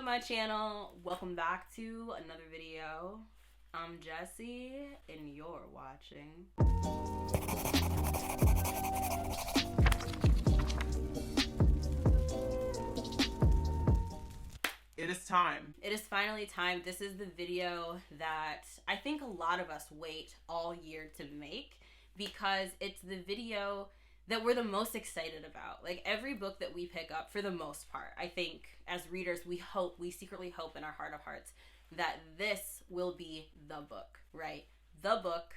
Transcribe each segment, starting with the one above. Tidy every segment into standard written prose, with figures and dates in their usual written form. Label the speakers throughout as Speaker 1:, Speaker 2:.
Speaker 1: my channel? Welcome back to another video. I'm Jessie and you're watching.
Speaker 2: It is time.
Speaker 1: It is finally time. This is the video that I think a lot of us wait all year to make because it's the video that we're the most excited about. Like every book that we pick up, for the most part, I think as readers, we secretly hope in our heart of hearts that this will be the book, right? The book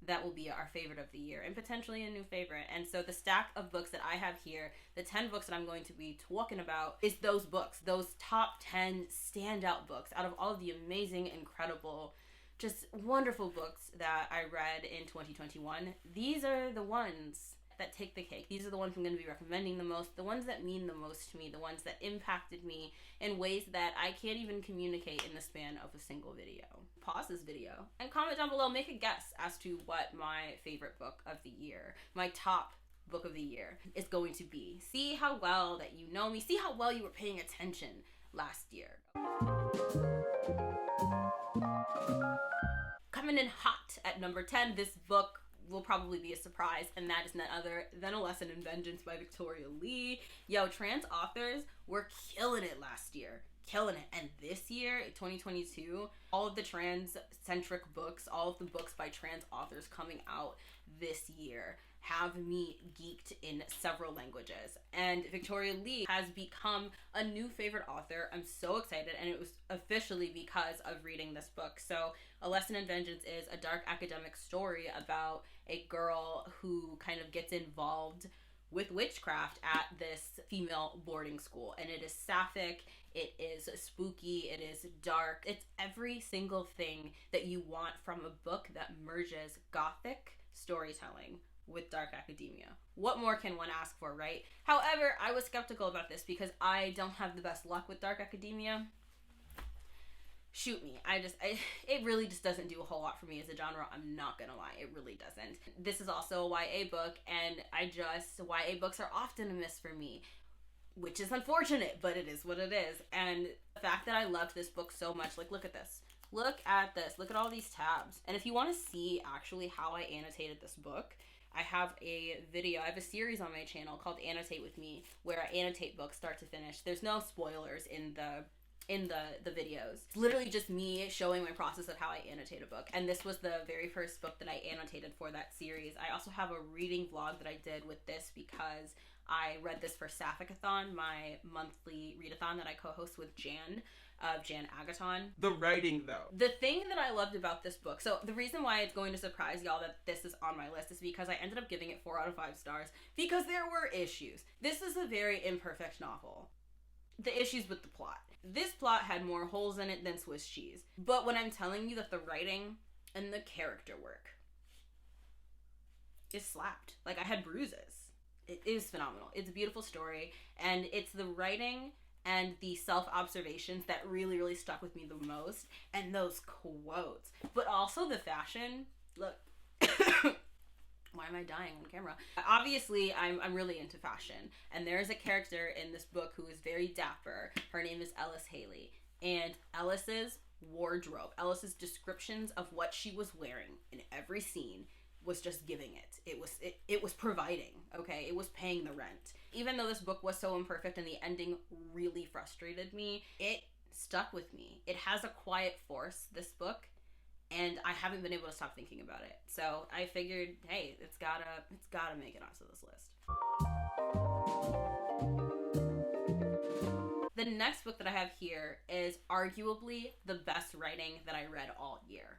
Speaker 1: that will be our favorite of the year and potentially a new favorite. And so the stack of books that I have here, the 10 books that I'm going to be talking about, is those books, those top 10 standout books out of all of the amazing, incredible, just wonderful books that I read in 2021. These are the ones that take the cake. These are the ones I'm going to be recommending the most, the ones that mean the most to me, the ones that impacted me in ways that I can't even communicate in the span of a single video. Pause this video and comment down below, make a guess as to what my favorite book of the year, my top book of the year is going to be. See how well that you know me, see how well you were paying attention last year. Coming in hot at number 10, this book will probably be a surprise, and that is none other than A Lesson in Vengeance by Victoria Lee. Yo, trans authors were killing it last year. Killing it. And this year, 2022, all of the trans-centric books, all of the books by trans authors coming out this year have me geeked in several languages. And Victoria Lee has become a new favorite author. I'm so excited, and it was officially because of reading this book. So A Lesson in Vengeance is a dark academic story about a girl who kind of gets involved with witchcraft at this female boarding school. And it is sapphic, it is spooky, it is dark. It's every single thing that you want from a book that merges gothic storytelling with dark academia. What more can one ask for, right? However, I was skeptical about this because I don't have the best luck with dark academia. Shoot me. It really just doesn't do a whole lot for me as a genre. I'm not gonna lie, it really doesn't. This is also a YA book, and YA books are often a miss for me, which is unfortunate, but it is what it is. And the fact that I loved this book so much, like, look at this. Look at this. Look at all these tabs. And if you want to see actually how I annotated this book, I have a video, I have a series on my channel called Annotate With Me, where I annotate books start to finish. There's no spoilers in the videos. It's literally just me showing my process of how I annotate a book. And this was the very first book that I annotated for that series. I also have a reading vlog that I did with this because I read this for Sapphicathon, my monthly readathon that I co-host with Jan Agaton.
Speaker 2: The writing, though.
Speaker 1: The thing that I loved about this book, so the reason why it's going to surprise y'all that this is on my list is because I ended up giving it 4 out of 5 stars because there were issues. This is a very imperfect novel. The issues with the plot. This plot had more holes in it than Swiss cheese. But when I'm telling you that the writing and the character work is slapped. Like, I had bruises. It is phenomenal. It's a beautiful story, and it's the writing and the self-observations that really, really stuck with me the most, and those quotes. But also the fashion. Look. Why am I dying on camera? Obviously, I'm really into fashion, and there is a character in this book who is very dapper. Her name is Ellis Haley, and Ellis's wardrobe, Ellis's descriptions of what she was wearing in every scene was just giving it. It was providing, okay? It was paying the rent. Even though this book was so imperfect and the ending really frustrated me, it stuck with me. It has a quiet force, this book, and I haven't been able to stop thinking about it. So I figured, hey, it's gotta make it onto this list. The next book that I have here is arguably the best writing that I read all year.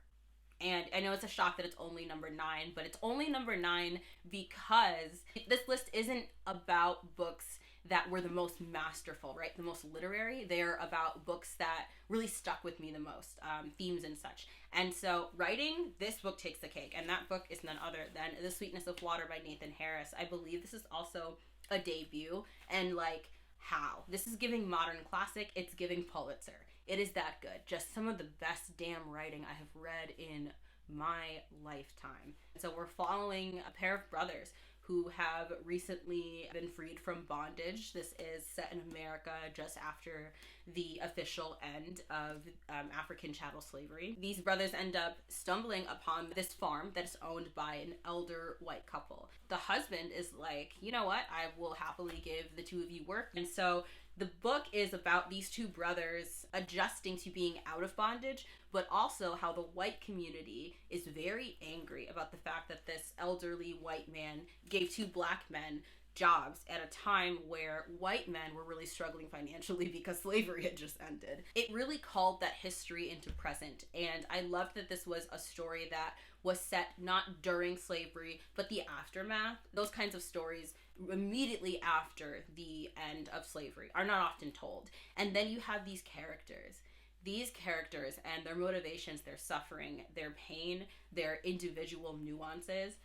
Speaker 1: And I know it's a shock that it's only number 9, but it's only number 9 because this list isn't about books that were the most masterful, right? The most literary. They're about books that really stuck with me the most, themes and such. And so writing, this book takes the cake. And that book is none other than The Sweetness of Water by Nathan Harris. I believe this is also a debut. And like, how? This is giving modern classic. It's giving Pulitzer. It is that good. Just some of the best damn writing I have read in my lifetime. So we're following a pair of brothers who who have recently been freed from bondage. This is set in America just after the official end of African chattel slavery. These brothers end up stumbling upon this farm that is owned by an elder white couple. The husband is like, you know what, I will happily give the two of you work. And so the book is about these two brothers adjusting to being out of bondage, but also how the white community is very angry about the fact that this elderly white man gave two black men jobs at a time where white men were really struggling financially because slavery had just ended. It really called that history into present, and I loved that this was a story that was set not during slavery, but the aftermath. Those kinds of stories immediately after the end of slavery are not often told. And then you have these characters and their motivations, their suffering, their pain, their individual nuances.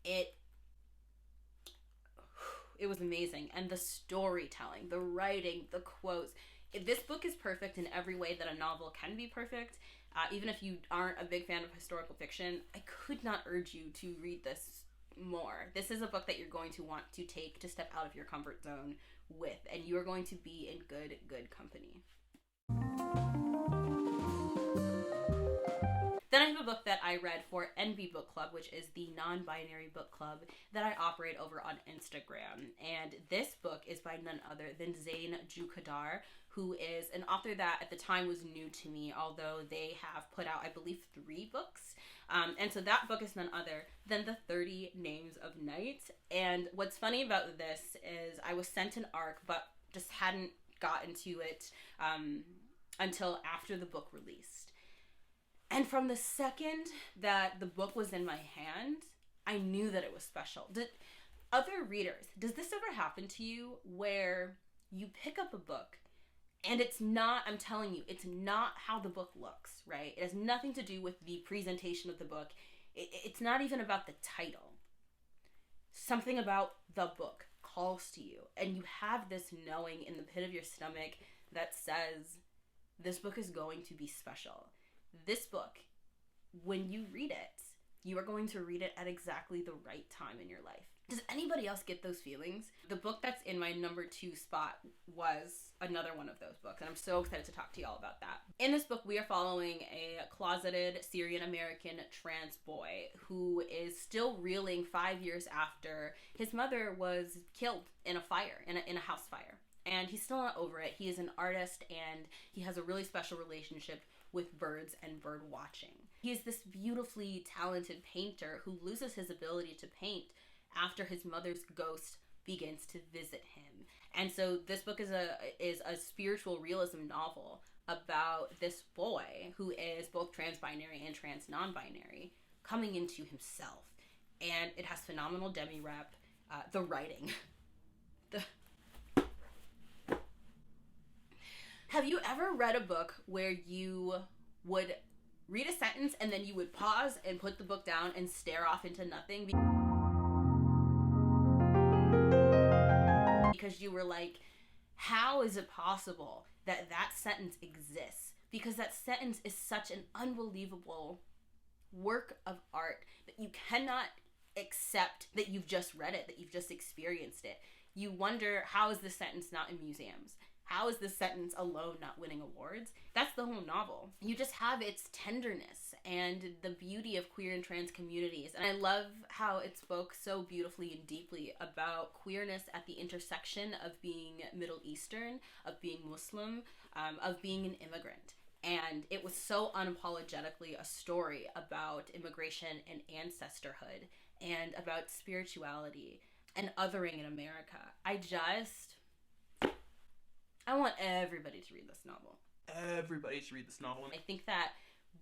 Speaker 1: It was amazing. And the storytelling, the writing, the quotes. This book is perfect in every way that a novel can be perfect. Even if you aren't a big fan of historical fiction, I could not urge you to read this more. This is a book that you're going to want to take to step out of your comfort zone with, and you are going to be in good company. Then I have a book that I read for NB Book Club, which is the non-binary book club that I operate over on Instagram. And this book is by none other than Zain Jukadar, who is an author that at the time was new to me, although they have put out, I believe, 3 books. And so that book is none other than The 30 Names of Night. And what's funny about this is I was sent an ARC, but just hadn't gotten to it until after the book released. And from the second that the book was in my hand, I knew that it was special. Other readers, does this ever happen to you where you pick up a book and it's not, I'm telling you, it's not how the book looks, right? It has nothing to do with the presentation of the book. It's not even about the title. Something about the book calls to you, and you have this knowing in the pit of your stomach that says, this book is going to be special. This book, when you read it, you are going to read it at exactly the right time in your life. Does anybody else get those feelings? The book that's in my number 2 spot was another one of those books, and I'm so excited to talk to y'all about that. In this book, we are following a closeted Syrian-American trans boy who is still reeling 5 years after his mother was killed in a fire, in a house fire. And he's still not over it. He is an artist, and he has a really special relationship with birds and bird watching. He is this beautifully talented painter who loses his ability to paint after his mother's ghost begins to visit him. And so this book is a spiritual realism novel about this boy who is both trans-binary and trans-non-binary coming into himself. And it has phenomenal demi-rep, the writing. Have you ever read a book where you would read a sentence and then you would pause and put the book down and stare off into nothing? Because you were like, how is it possible that that sentence exists? Because that sentence is such an unbelievable work of art that you cannot accept that you've just read it, that you've just experienced it. You wonder, how is this sentence not in museums? How is this sentence alone not winning awards? That's the whole novel. You just have its tenderness and the beauty of queer and trans communities. And I love how it spoke so beautifully and deeply about queerness at the intersection of being Middle Eastern, of being Muslim, of being an immigrant. And it was so unapologetically a story about immigration and ancestorhood and about spirituality and othering in America. I want everybody to read this novel.
Speaker 2: Everybody should read this novel.
Speaker 1: I think that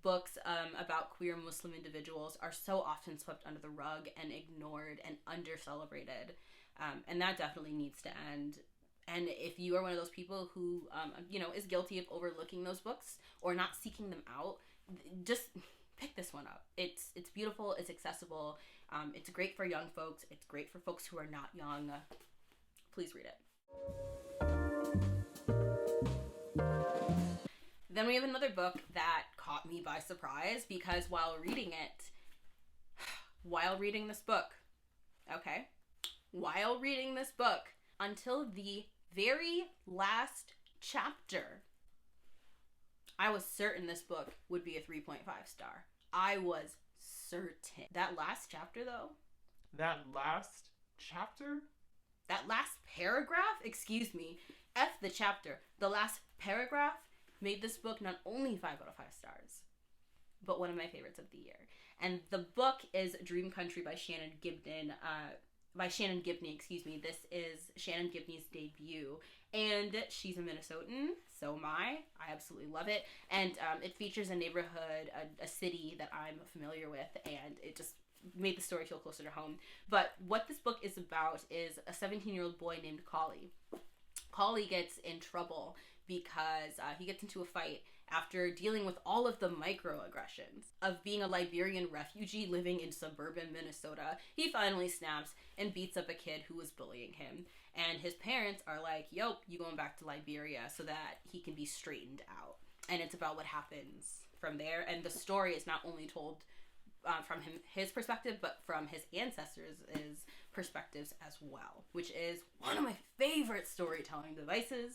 Speaker 1: books about queer Muslim individuals are so often swept under the rug and ignored and under-celebrated. And that definitely needs to end. And if you are one of those people who, is guilty of overlooking those books or not seeking them out, just pick this one up. It's beautiful. It's accessible. It's great for young folks. It's great for folks who are not young. Please read it. Then we have another book that caught me by surprise because while reading this book, okay, while reading this book until the very last chapter. I was certain this book would be a 3.5 star. I was certain. That last chapter, though.
Speaker 2: That last chapter?
Speaker 1: That last paragraph? Excuse me. F the chapter. The last paragraph made this book not only 5 out of 5 stars, but one of my favorites of the year. And the book is Dream Country by Shannon Gibney. This is Shannon Gibney's debut, and she's a Minnesotan, so am I. I absolutely love it, and it features a neighborhood, a city that I'm familiar with, and it just made the story feel closer to home. But what this book is about is a 17-year-old boy named Collie. Collie gets in trouble because he gets into a fight after dealing with all of the microaggressions of being a Liberian refugee living in suburban Minnesota. He finally snaps and beats up a kid who was bullying him. And his parents are like, yo, you going back to Liberia so that he can be straightened out. And it's about what happens from there. And the story is not only told from his perspective, but from his ancestors' perspectives as well, which is one of my favorite storytelling devices.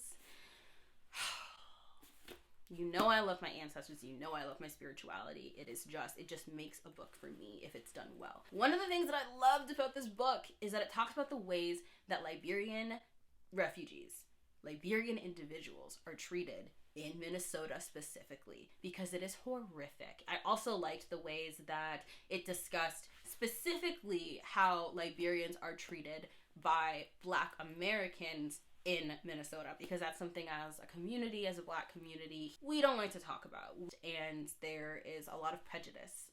Speaker 1: You know I love my ancestors, you know I love my spirituality. It just makes a book for me if it's done well. One of the things that I loved about this book is that it talks about the ways that Liberian refugees, Liberian individuals are treated in Minnesota specifically, because it is horrific. I also liked the ways that it discussed specifically how Liberians are treated by Black Americans in Minnesota, because that's something as a community, as a Black community, we don't like to talk about. And there is a lot of prejudice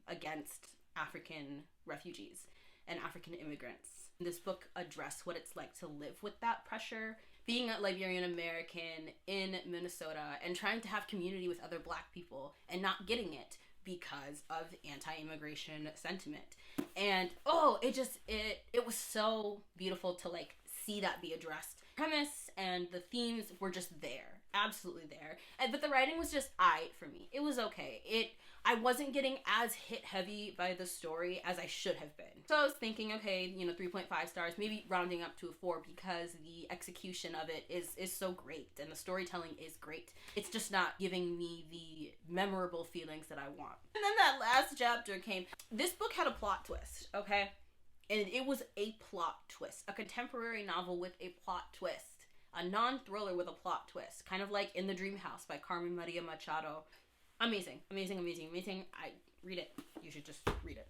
Speaker 1: against African refugees and African immigrants. This book addressed what it's like to live with that pressure, being a Liberian American in Minnesota and trying to have community with other Black people and not getting it because of anti-immigration sentiment. And it was so beautiful to like see that be addressed. Premise and the themes were just there, absolutely there. But the writing was just for me. It was okay. I wasn't getting as hit heavy by the story as I should have been. So I was thinking, okay, 3.5 stars, maybe rounding up to a 4, because the execution of it is so great and the storytelling is great. It's just not giving me the memorable feelings that I want. And then that last chapter came. This book had a plot twist, okay? And it was a plot twist. A contemporary novel with a plot twist. A non-thriller with a plot twist. Kind of like In the Dream House by Carmen Maria Machado. Amazing, amazing, amazing, amazing. Read it. You should just read it.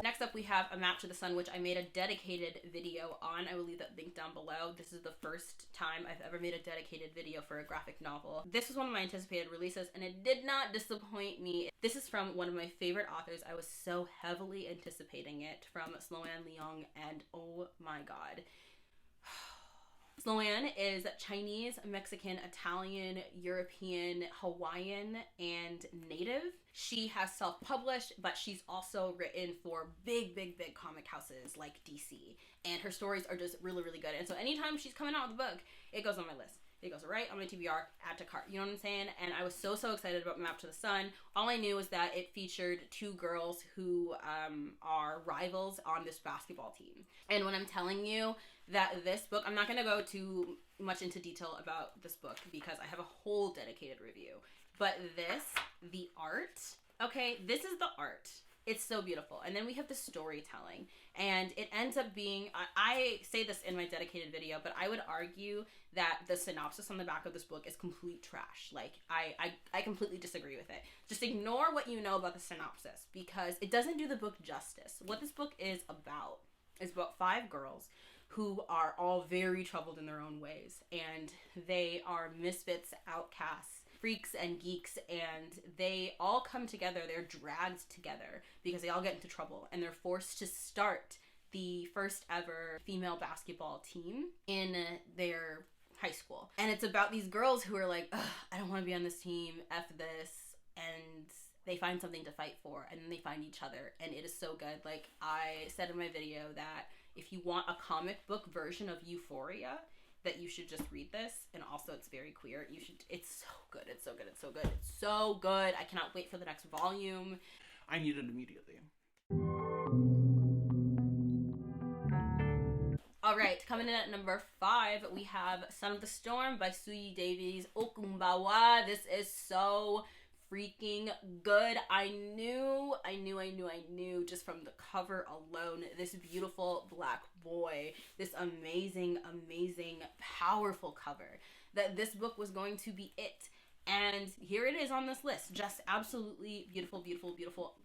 Speaker 1: Next up, we have A Map to the Sun, which I made a dedicated video on. I will leave that link down below. This is the first time I've ever made a dedicated video for a graphic novel. This was one of my anticipated releases, and it did not disappoint me. This is from one of my favorite authors. I was so heavily anticipating it, from Sloan Leong, and oh my god. Sloan is Chinese, Mexican, Italian, European, Hawaiian, and Native. She has self-published, but she's also written for big comic houses like DC. And her stories are just really, really good. And so anytime she's coming out with a book, it goes on my list. It goes right on my TBR, add to cart. You know what I'm saying? And I was so excited about Map to the Sun. All I knew was that it featured 2 girls who are rivals on this basketball team. And when I'm telling you that this book, I'm not going to go too much into detail about this book because I have a whole dedicated review. But the art, okay, this is the art. It's so beautiful. And then we have the storytelling. And it ends up being, I say this in my dedicated video, but I would argue that the synopsis on the back of this book is complete trash. Like, I completely disagree with it. Just ignore what you know about the synopsis because it doesn't do the book justice. What this book is about 5 girls who are all very troubled in their own ways. And they are misfits, outcasts, freaks and geeks, and they all come together. They're dragged together because they all get into trouble, and they're forced to start the first ever female basketball team in their high school. And it's about these girls who are like, I don't want to be on this team, F this, and they find something to fight for, and then they find each other, and it is so good. Like I said in my video, that if you want a comic book version of Euphoria, that you should just read this. And also it's very queer. It's so good. It's so good. It's so good. It's so good. I cannot wait for the next volume.
Speaker 2: I need it immediately.
Speaker 1: Alright, coming in at number 5, we have Son of the Storm by Suyi Davies Okumbawa. This is so freaking good. I knew just from the cover alone, this beautiful black boy, this amazing, powerful cover, that this book was going to be it. And here it is on this list. Just absolutely beautiful,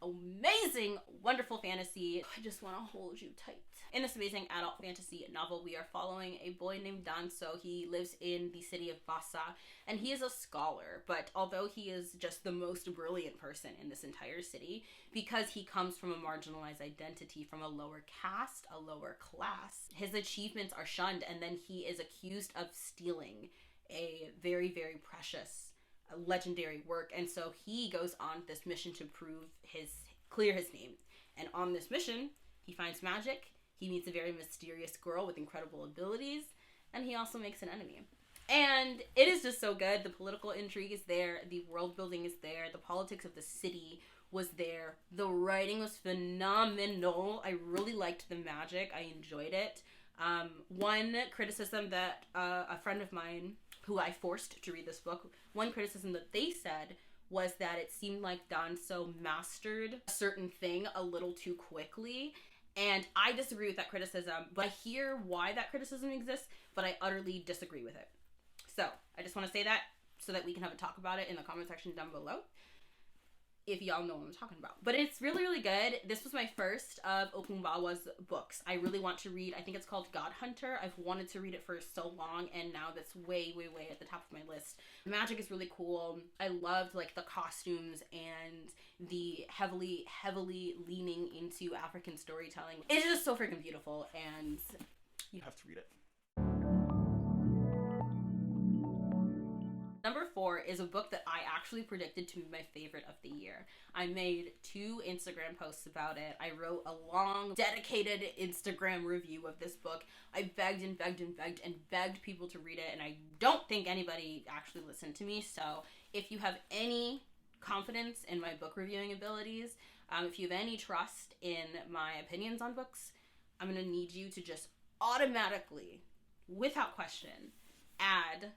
Speaker 1: amazing, wonderful fantasy. I just want to hold you tight. In this amazing adult fantasy novel, we are following a boy named Danso. He lives in the city of Basa, and he is a scholar. But although he is just the most brilliant person in this entire city, because he comes from a marginalized identity, from a lower caste, a lower class, his achievements are shunned, and then he is accused of stealing a very, very precious legendary work. And so he goes on this mission to clear his name. And on this mission, he finds magic. He meets a very mysterious girl with incredible abilities, and he also makes an enemy. And it is just so good. The political intrigue is there. The world building is there. The politics of the city was there. The writing was phenomenal. I really liked the magic. I enjoyed it. One criticism that a friend of mine, who I forced to read this book, one criticism that they said was that it seemed like Danso mastered a certain thing a little too quickly. And I disagree with that criticism, but I hear why that criticism exists, but I utterly disagree with it. So I just want to say that so that we can have a talk about it in the comment section down below, if y'all know what I'm talking about. But it's really, really good. This was my first of Okumbawa's books. I really want to read, I think it's called God Hunter. I've wanted to read it for so long, and now that's way at the top of my list. The magic is really cool. I loved like the costumes and the heavily leaning into African storytelling. It's just so freaking beautiful, and you have to read it. Number 4 is a book that I actually predicted to be my favorite of the year. I made 2 Instagram posts about it. I wrote a long, dedicated Instagram review of this book. I begged people to read it, and I don't think anybody actually listened to me. So if you have any confidence in my book reviewing abilities, if you have any trust in my opinions on books, I'm going to need you to just automatically, without question, add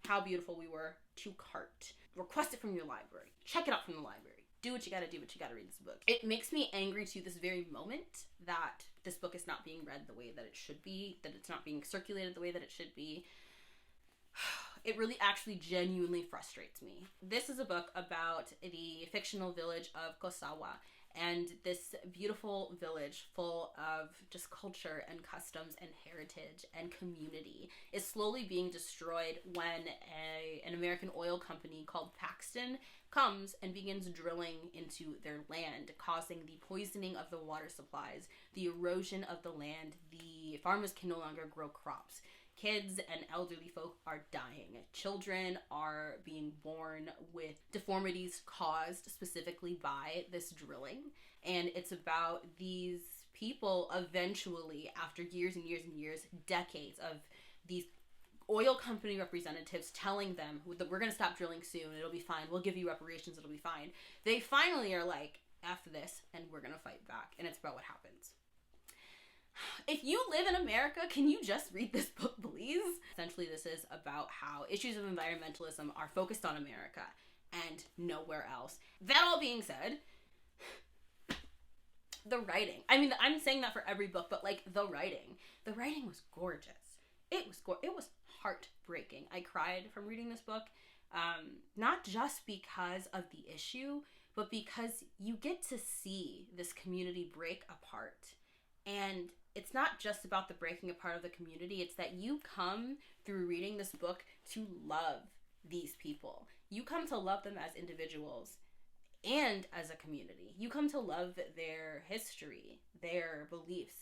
Speaker 1: How Beautiful We Were to cart. Request it from your library. Check it out from the library. Do what you gotta do, but you gotta read this book. It makes me angry to this very moment that this book is not being read the way that it should be, that it's not being circulated the way that it should be. It really actually genuinely frustrates me. This is a book about the fictional village of Kosawa, and this beautiful village full of just culture and customs and heritage and community is slowly being destroyed when an American oil company called Paxton comes and begins drilling into their land, causing the poisoning of the water supplies, the erosion of the land. The farmers can no longer grow crops. Kids and elderly folk are dying. Children are being born with deformities caused specifically by this drilling. And it's about these people eventually, after years and years, decades of these oil company representatives telling them that we're going to stop drilling soon, it'll be fine, we'll give you reparations, it'll be fine. They finally are like, F this, and we're going to fight back. And it's about what happens. If you live in America, can you just read this book, please? Essentially, this is about how issues of environmentalism are focused on America and nowhere else. That all being said, the writing. I mean, I'm saying that for every book, but like the writing was gorgeous. It was heartbreaking. I cried from reading this book, not just because of the issue, but because you get to see this community break apart. And it's not just about the breaking apart of the community, it's that you come through reading this book to love these people. You come to love them as individuals and as a community. You come to love their history, their beliefs,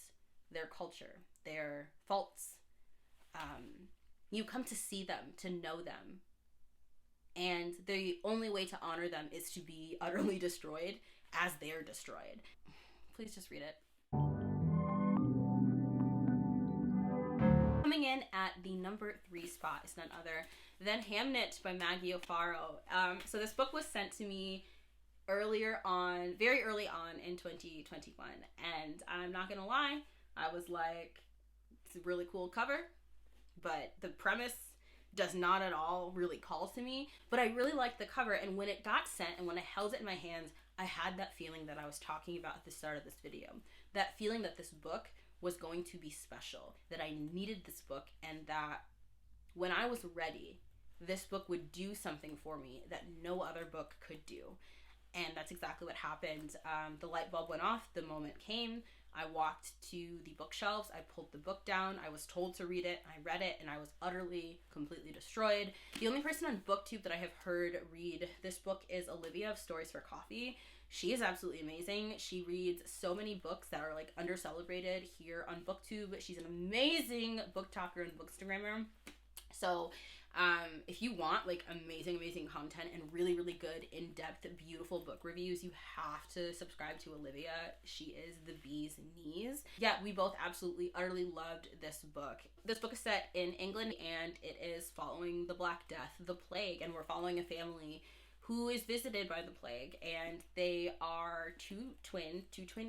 Speaker 1: their culture, their faults. You come to see them, to know them. And the only way to honor them is to be utterly destroyed as they're destroyed. Please just read it. Coming in at the number 3 spot is none other than Hamnet by Maggie O'Farrell. So this book was sent to me very early on in 2021. And I'm not gonna lie, I was like, it's a really cool cover, but the premise does not at all really call to me. But I really liked the cover, and when it got sent and when I held it in my hands, I had that feeling that I was talking about at the start of this video. That feeling that this book was going to be special, that I needed this book, and that when I was ready, this book would do something for me that no other book could do. And that's exactly what happened. The light bulb went off, the moment came. I walked to the bookshelves, I pulled the book down, I was told to read it, I read it, and I was utterly, completely destroyed. The only person on BookTube that I have heard read this book is Olivia of Stories for Coffee. She is absolutely amazing. She reads so many books that are like under-celebrated here on BookTube. She's an amazing BookToker and Bookstagrammer. So if you want like amazing content and really good in-depth beautiful book reviews, you have to subscribe to Olivia. She is the bee's knees. Yeah, we both absolutely utterly loved this book. This book is set in England, and it is following the Black Death, the plague, and we're following a family who is visited by the plague, and they are two twin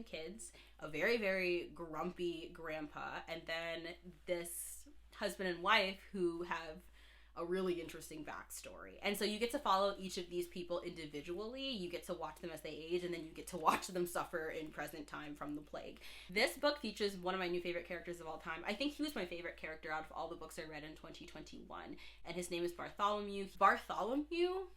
Speaker 1: kids, a very grumpy grandpa, and then this husband and wife who have a really interesting backstory. And so you get to follow each of these people individually. You get to watch them as they age, and then you get to watch them suffer in present time from the plague. This book features one of my new favorite characters of all time. I think he was my favorite character out of all the books I read in 2021, and his name is Bartholomew. Bartholomew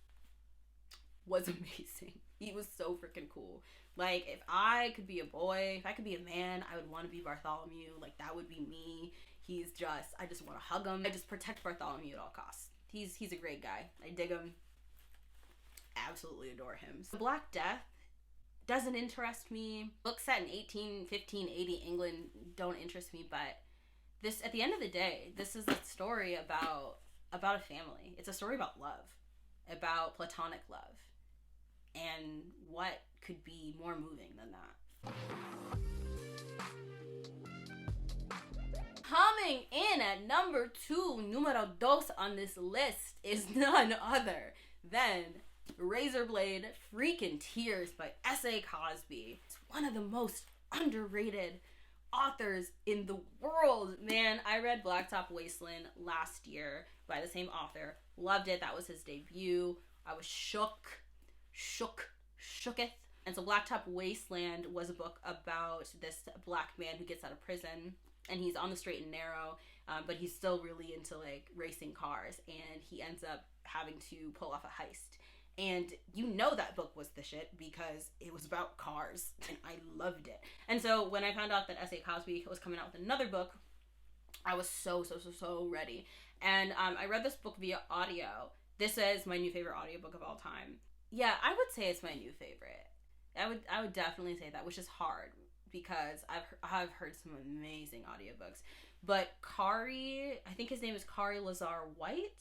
Speaker 1: was amazing. He was so freaking cool. Like, if I could be a boy, if I could be a man, I would want to be Bartholomew. Like, that would be me. He's just, I just want to hug him. I just protect Bartholomew at all costs. He's a great guy. I dig him. Absolutely adore him. So Black Death doesn't interest me. Books set in 1880 England don't interest me, but this, at the end of the day, this is a story about a family. It's a story about love, about platonic love. And what could be more moving than that? Coming in at number 2, numero dos on this list is none other than Razorblade Freakin' Tears by S.A. Cosby. It's one of the most underrated authors in the world. Man, I read Blacktop Wasteland last year by the same author. Loved it. That was his debut. I was shooketh. And so Blacktop Wasteland was a book about this black man who gets out of prison, and he's on the straight and narrow, but he's still really into like racing cars, and he ends up having to pull off a heist. And you know that book was the shit because it was about cars, and I loved it. And so when I found out that S.A. Cosby was coming out with another book, I was so ready. And I read this book via audio. This is my new favorite audiobook of all time. Yeah, I would say it's my new favorite. I would definitely say that, which is hard because I've heard some amazing audiobooks. But Kari, I think his name is Kari Lazar White,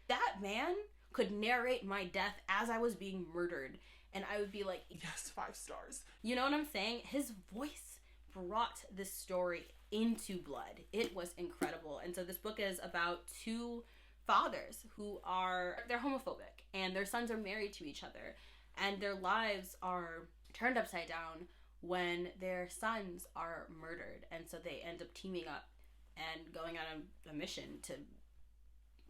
Speaker 1: that man could narrate my death as I was being murdered, and I would be like,
Speaker 2: yes, 5 stars.
Speaker 1: You know what I'm saying? His voice brought this story into blood. It was incredible. And so this book is about 2 fathers who they're homophobic, and their sons are married to each other, and their lives are turned upside down when their sons are murdered. And so they end up teaming up and going on a mission to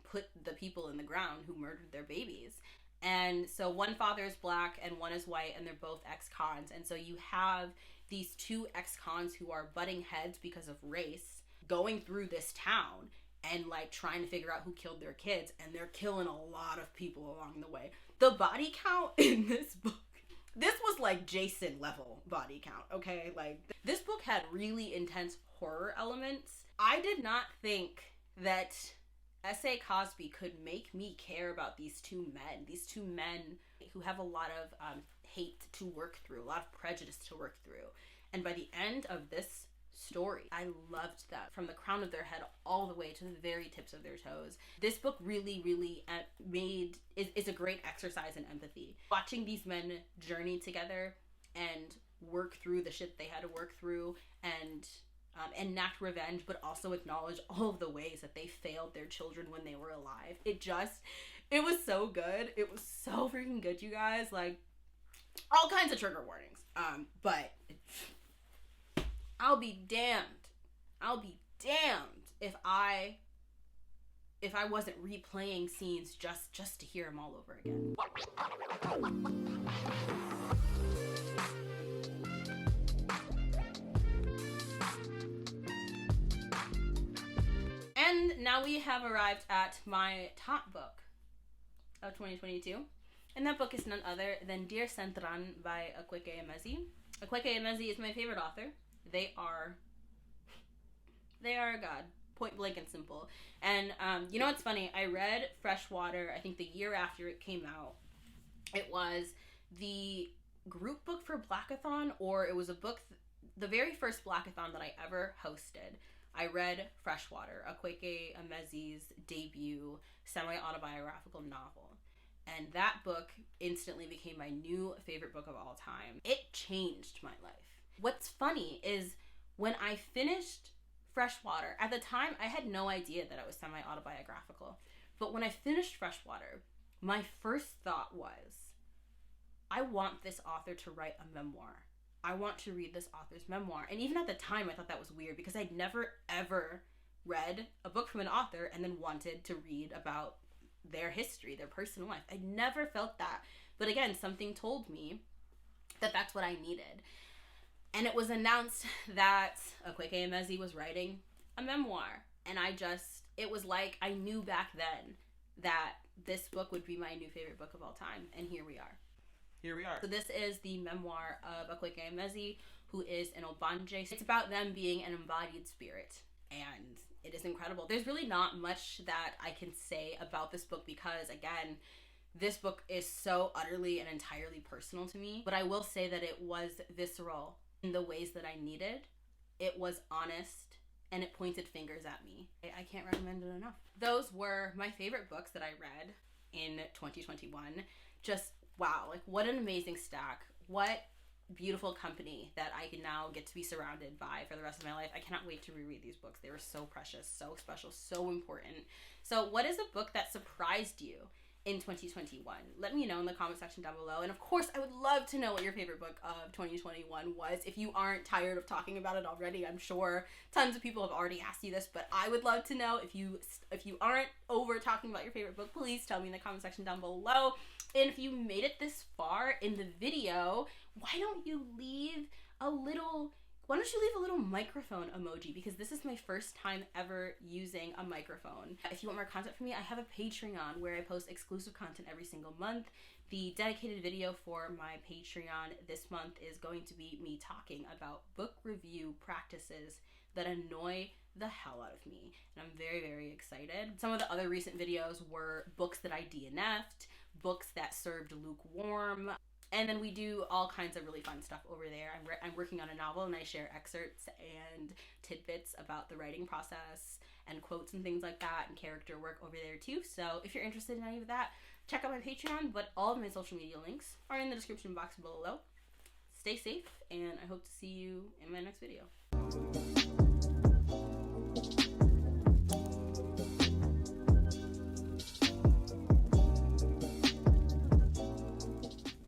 Speaker 1: put the people in the ground who murdered their babies. And so one father is black and one is white, and they're both ex-cons. And so you have these 2 ex-cons who are butting heads because of race going through this town and like trying to figure out who killed their kids, and they're killing a lot of people along the way. The body count in this book, this was like Jason level body count, okay? Like, this book had really intense horror elements. I did not think that S.A. Cosby could make me care about these 2 men who have a lot of hate to work through, a lot of prejudice to work through. And by the end of this story, I loved that from the crown of their head all the way to the very tips of their toes. This book really is a great exercise in empathy. Watching these men journey together and work through the shit they had to work through, and enact revenge, but also acknowledge all of the ways that they failed their children when they were alive. It was so good. It was so freaking good, you guys. Like, all kinds of trigger warnings. But I'll be damned if I wasn't replaying scenes just to hear them all over again. And now we have arrived at my top book of 2022. And that book is none other than Dear Centran by Akweke Emezi. Akweke Emezi is my favorite author. They are a god, point blank and simple. And you know what's funny? I read Freshwater, I think the year after it came out. It was the group book for Blackathon, or it was a book, the very first Blackathon that I ever hosted. I read Freshwater, Akweke Emezi's debut semi-autobiographical novel. And that book instantly became my new favorite book of all time. It changed my life. What's funny is when I finished Freshwater, at the time I had no idea that it was semi-autobiographical. But when I finished Freshwater, my first thought was, I want this author to write a memoir. I want to read this author's memoir. And even at the time, I thought that was weird because I'd never, ever read a book from an author and then wanted to read about their history, their personal life. I never felt that. But again, something told me that that's what I needed. And it was announced that Akweke Emezi was writing a memoir. And it was like I knew back then that this book would be my new favorite book of all time. And here we are.
Speaker 2: Here we are.
Speaker 1: So this is the memoir of Akweke Emezi, who is an Obanje. It's about them being an embodied spirit. And it is incredible. There's really not much that I can say about this book because, again, this book is so utterly and entirely personal to me. But I will say that it was visceral in the ways that I needed. It was honest, and it pointed fingers at me. I can't recommend it enough. Those were my favorite books that I read in 2021. Just, wow, like what an amazing stack. What beautiful company that I can now get to be surrounded by for the rest of my life. I cannot wait to reread these books. They were so precious, so special, so important. So what is a book that surprised you in 2021? Let me know in the comment section down below. And of course, I would love to know what your favorite book of 2021 was. If you aren't tired of talking about it already, I'm sure tons of people have already asked you this, but I would love to know. If you aren't over talking about your favorite book, please tell me in the comment section down below. And if you made it this far in the video, why don't you leave a little microphone emoji? Because this is my first time ever using a microphone. If you want more content from me, I have a Patreon where I post exclusive content every single month. The dedicated video for my Patreon this month is going to be me talking about book review practices that annoy the hell out of me. And I'm very, very excited. Some of the other recent videos were books that I DNF'd, books that served lukewarm, and then we do all kinds of really fun stuff over there. I'm working on a novel and I share excerpts and tidbits about the writing process and quotes and things like that and character work over there too. So if you're interested in any of that, check out my Patreon, but all of my social media links are in the description box below. Stay safe, and I hope to see you in my next video.